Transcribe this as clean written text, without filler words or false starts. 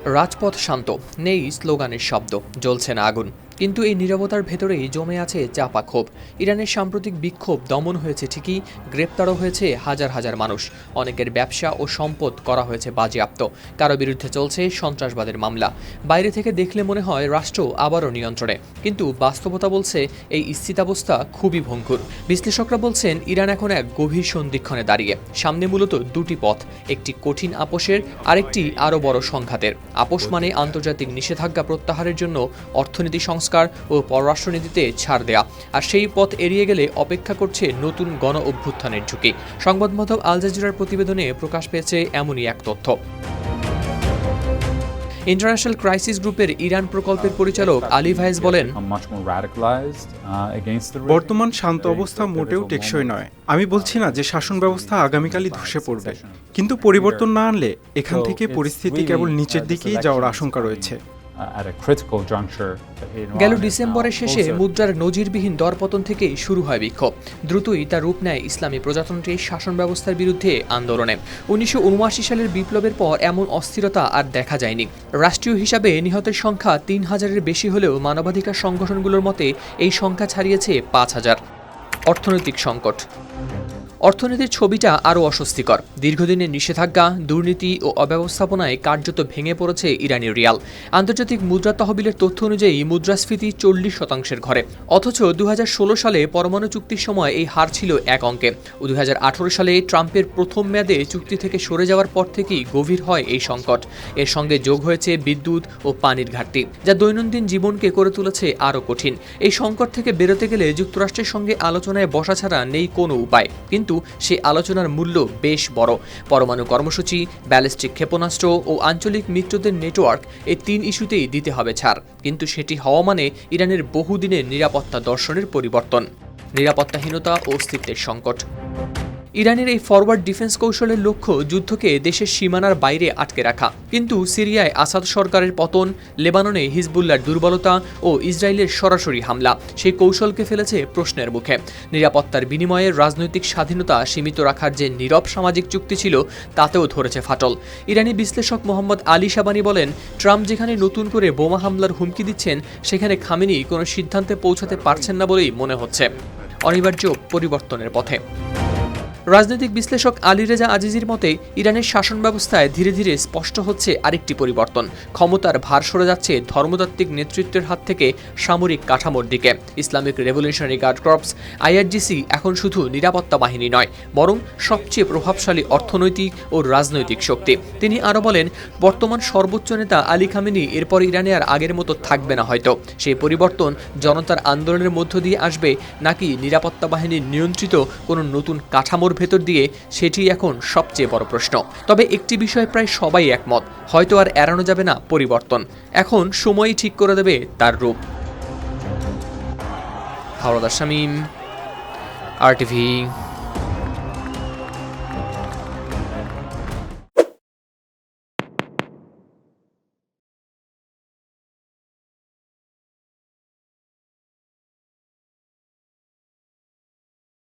রাজপথ শান্ত, নেই স্লোগানের শব্দ, জ্বলছে না আগুন। কিন্তু এই নীরবতার ভেতরেই জমে আছে চাপা ক্ষোভ। ইরানের সাম্প্রতিক বিক্ষোভ দমন হয়েছে ঠিকই, গ্রেপ্তারও হয়েছে হাজার হাজার মানুষ। অনেকের ব্যবসা ও সম্পদ করা হয়েছে বাজেয়াপ্ত। কারো বিরুদ্ধে চলছে সন্ত্রাসবাদের মামলা। বাইরে থেকে দেখলে মনে হয় রাষ্ট্র আবারও নিয়ন্ত্রণে, কিন্তু বাস্তবতা বলছে এই স্থিতাবস্থা খুবই ভঙ্গুর। বিশ্লেষকরা বলছেন ইরান এখন এক গভীর সন্ধিক্ষণে দাঁড়িয়ে। সামনে মূলত দুটি পথ, একটি কঠিন আপোষের, আরেকটি আরও বড় সংঘাতের। আপোষ মানে আন্তর্জাতিক নিষেধাজ্ঞা প্রত্যাহারের জন্য অর্থনীতি সংস্কার ও পররাষ্ট্রনীতিতে ছাড় দেয়া, আর সেই পথ এড়িয়ে গেলে অপেক্ষা করছে নতুন গণ অভ্যুত্থানের ঝুঁকি। সংবাদ মাধ্যম আল জাজিরার প্রতিবেদনে প্রকাশ পেয়েছে এমনই এক তথ্য। ইন্টারন্যাশনাল ক্রাইসিস গ্রুপের ইরান প্রকল্পের পরিচালক আলী ভাইজ বলেন, বর্তমান শান্ত অবস্থা মোটেও টেকসই নয়। আমি বলছি না যে শাসন ব্যবস্থা আগামীকালই ধসে পড়বে, কিন্তু পরিবর্তন না আনলে এখান থেকে পরিস্থিতি কেবল নিচের দিকেই যাওয়ার আশঙ্কা রয়েছে। গেল ডিসেম্বরের শেষে মুদ্রার নজিরবিহীন দরপতন থেকেই শুরু হয় বিক্ষোভ। দ্রুতই তা রূপ নেয় ইসলামী প্রজাতন্ত্রের শাসন ব্যবস্থার বিরুদ্ধে আন্দোলনে। 1979 সালের বিপ্লবের পর এমন অস্থিরতা আর দেখা যায়নি। রাষ্ট্রীয় হিসাবে নিহতের সংখ্যা 3000-এর বেশি হলেও মানবাধিকার সংগঠনগুলোর মতে এই সংখ্যা ছাড়িয়েছে 5000। অর্থনৈতিক সংকট। অর্থনীতির ছবিটা আরও অস্বস্তিকর। দীর্ঘদিনের নিষেধাজ্ঞা, দুর্নীতি ও অব্যবস্থাপনায় কার্যত ভেঙে পড়েছে ইরানি রিয়াল। আন্তর্জাতিক মুদ্রা তহবিলের তথ্য অনুযায়ী মুদ্রাস্ফীতি 40% ঘরে। অথচ 2016 সালে পরমাণু চুক্তির সময় এই হার ছিল এক অঙ্কে। 2018 সালে ট্রাম্পের প্রথম মেয়াদে চুক্তি থেকে সরে যাওয়ার পর থেকেই গভীর হয় এই সংকট। এর সঙ্গে যোগ হয়েছে বিদ্যুৎ ও পানির ঘাটতি, যা দৈনন্দিন জীবনকে করে তুলেছে আরও কঠিন। এই সংকট থেকে বেরোতে গেলে যুক্তরাষ্ট্রের সঙ্গে আলোচনায় বসা ছাড়া নেই কোনো উপায়। কিন্তু সেই আলোচনার মূল্য বেশ বড়। পরমাণু কর্মসূচি, ব্যালিস্টিক ক্ষেপণাস্ত্র ও আঞ্চলিক মিত্রদের নেটওয়ার্ক, এই 3 ইস্যুতেই দিতে হবে ছাড়। কিন্তু সেটি হওয়া মানে ইরানের বহুদিনের নিরাপত্তা দর্শনের পরিবর্তন, নিরাপত্তাহীনতা ও অস্তিত্বের সংকট। ইরানের এই ফরওয়ার্ড ডিফেন্স কৌশলের লক্ষ্য যুদ্ধকে দেশের সীমানার বাইরে আটকে রাখা। কিন্তু সিরিয়ায় আসাদ সরকারের পতন, লেবাননে হিজবুল্লাহর দুর্বলতা ও ইসরায়েলের সরাসরি হামলা সেই কৌশলকে ফেলেছে প্রশ্নের মুখে। নিরাপত্তার বিনিময়ে রাজনৈতিক স্বাধীনতা সীমিত রাখার যে নীরব সামাজিক চুক্তি ছিল, তাতেও ধরেছে ফাটল। ইরানি বিশ্লেষক মোহাম্মদ আলী শাবানি বলেন, ট্রাম্প যেখানে নতুন করে বোমা হামলার হুমকি দিচ্ছেন, সেখানে খামেনি কোনো সিদ্ধান্তে পৌঁছাতে পারছেন না বলেই মনে হচ্ছে। অনিবার্য পরিবর্তনের পথে। রাজনৈতিক বিশ্লেষক আলী রেজা আজিজির মতে, ইরানের শাসন ব্যবস্থায় ধীরে ধীরে স্পষ্ট হচ্ছে আরেকটি পরিবর্তন। ক্ষমতার ভার সরে যাচ্ছে ধর্মতাত্ত্বিক নেতৃত্বের হাত থেকে সামরিক কাঠামোর দিকে। Islamic Revolutionary Guard Corps IRGC এখন শুধু নিরাপত্তা বাহিনী নয়, বরং সবচেয়ে প্রভাবশালী অর্থনৈতিক ও রাজনৈতিক শক্তি। তিনি আরও বলেন, বর্তমান সর্বোচ্চ নেতা আলী খামেনি এরপর ইরানে আর আগের মতো থাকবে না হয়তো। সেই পরিবর্তন জনতার আন্দোলনের মধ্য দিয়ে আসবে, নাকি নিরাপত্তা বাহিনীর নিয়ন্ত্রিত কোনো নতুন কাঠামোর ভেতর দিয়ে, সেটি এখন সবচেয়ে বড় প্রশ্ন। তবে একটি বিষয়ে প্রায় সবাই একমত, হয়তো আর এড়ানো যাবে না পরিবর্তন। এখন সময়ই ঠিক করে দেবে তার রূপ। হাওলাদার শামীম, RTV।